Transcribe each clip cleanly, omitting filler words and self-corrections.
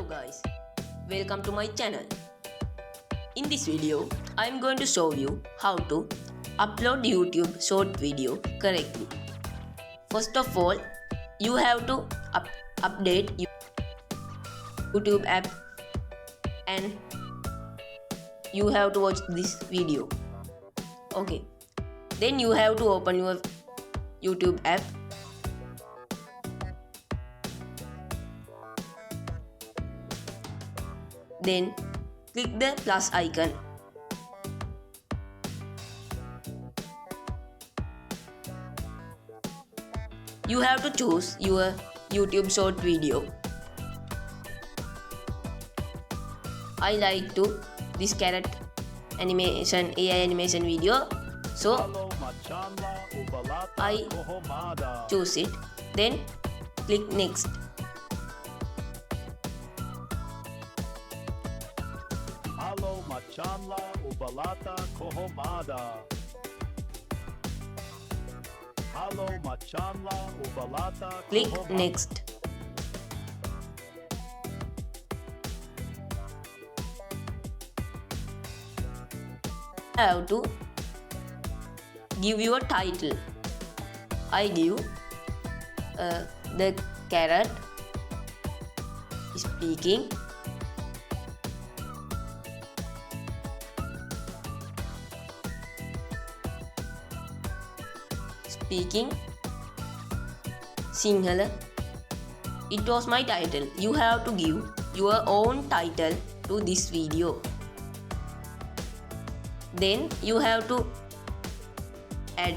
guys, welcome to my channel. In this video, I am going to show you how to upload YouTube short video correctly. First of all, you have to update YouTube app and you have to watch this video. Okay, then you have to open your YouTube app. Then click the plus icon. You have to choose your YouTube short video. I like to this carrot animation, AI animation video, so I choose it. Then click next. Halo machanla ubalata kohomada. Halo machanla ubalata Click kohomada. next. Have to give your title. I give the carrot speaking. Speaking Sinhala. It was my title. You have to give your own title to this video. Then you have to add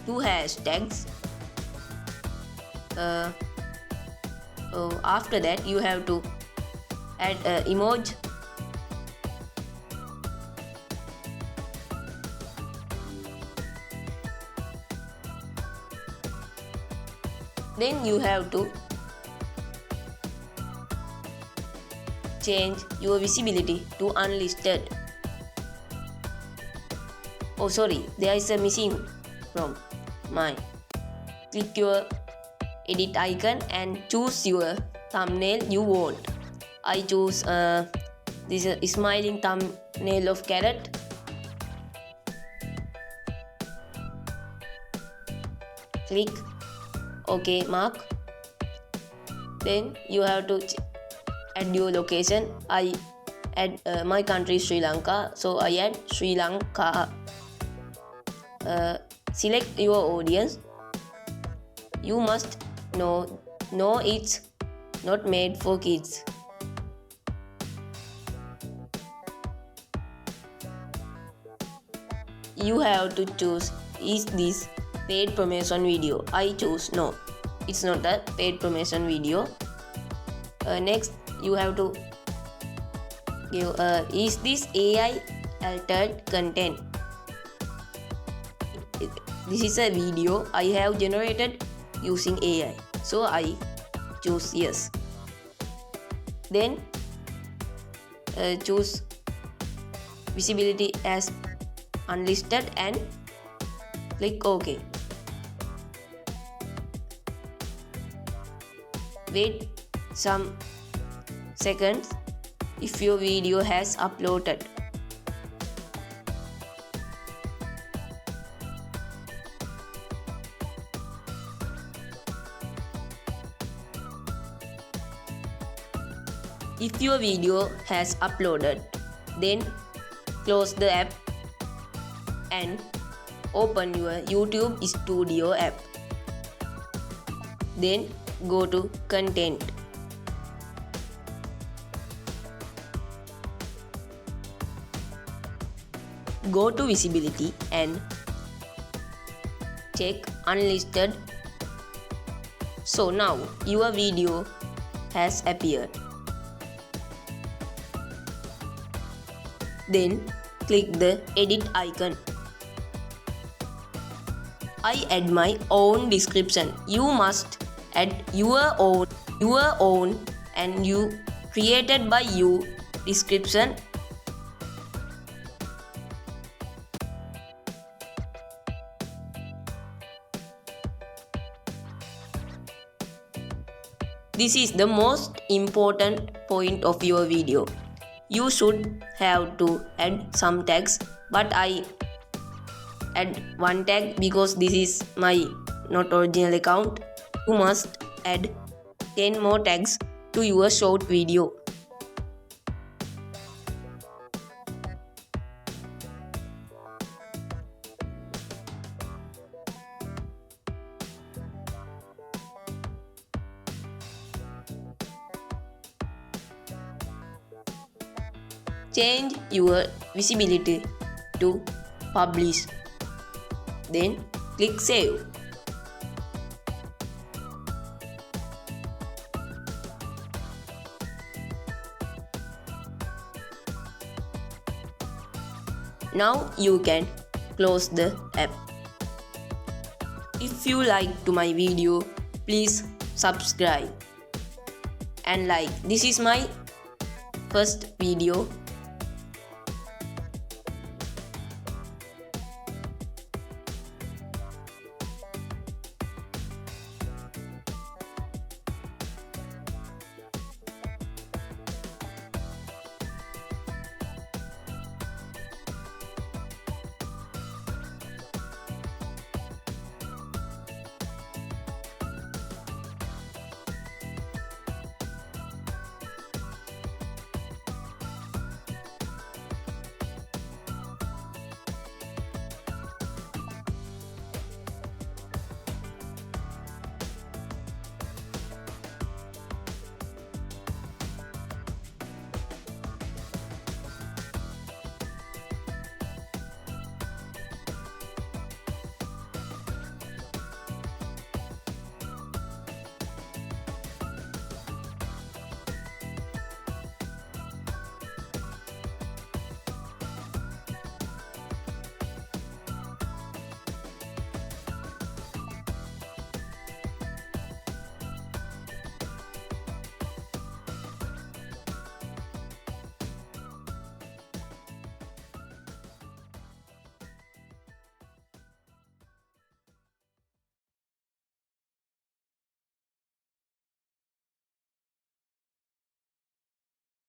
two hashtags. After that, you have to add emoji. Then you have to change your visibility to unlisted. Oh sorry, there is a missing from mine. Click your edit icon and choose your thumbnail you want. I choose this smiling thumbnail of carrot. Click OK mark. Then you have to add your location. I add my country is Sri Lanka, so I add Sri Lanka. Select your audience. You must know it's not made for kids. You have to choose, is this paid promotion video? I choose no, it's not a paid promotion video. Next you have to give is this AI altered content? This is a video I have generated using AI, so I choose yes. Then choose visibility as unlisted and click OK. Wait some seconds if your video has uploaded. If your video has uploaded, then close the app and open your YouTube Studio app. Then go to Content. Go to Visibility and check Unlisted. So now your video has appeared. Then click the edit icon. I add my own description. You must add your own and you created by you description. This is the most important point of your video. You should have to add some tags, but I add one tag because this is my not original account. You must add 10 more tags to your short video. Change your visibility to publish. Then click save. Now you can close the app. If you liked my video, please subscribe and like. This is my first video